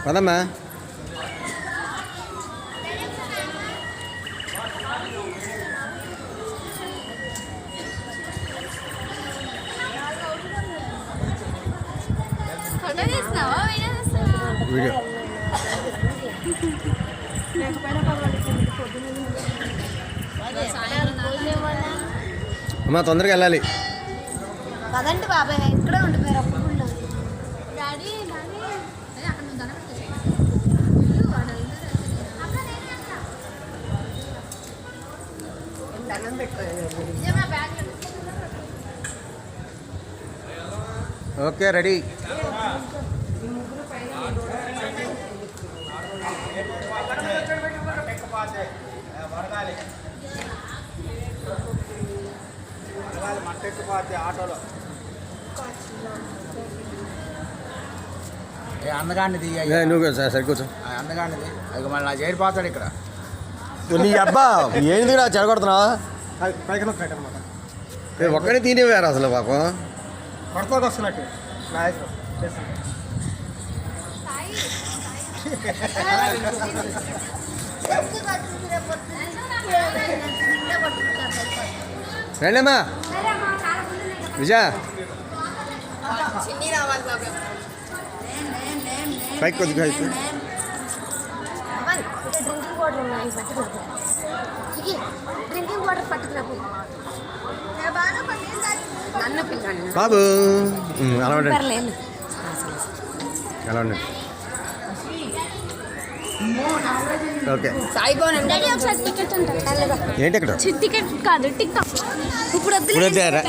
పదమ్మా. వీడియో అమ్మా తొందరగా వెళ్ళాలి. కదండి బాబాయ్ ఇక్కడే ఉండిపోయారు అప్పుడు ఓకే రెడీ. అందగాడిది నువ్వు సరికూర్చో. అందగాడిది అది మళ్ళీ నా చేరిపోతాడు ఇక్కడ. నీ అబ్బా ఏంది రా చెడగొడుతున్నావా? ఒక్కడే తినేవారు అసలు పాపం. పడతాకు వస్తున్నట్టు రండమ్మా విజయ పైకి కొద్దిగా అయితే డ్రింకింగ్ వాటర్ పట్టుకున్నప్పుడు బాబు అలా ఉండండి, అలా ఉండండి. ఓకే ఒకసారి టికెట్ ఉంటుంది ఏంటి ఇక్కడ టికెట్ కాదు టిక్ టాక్ ఇప్పుడు ఇప్పుడు వద్దారా?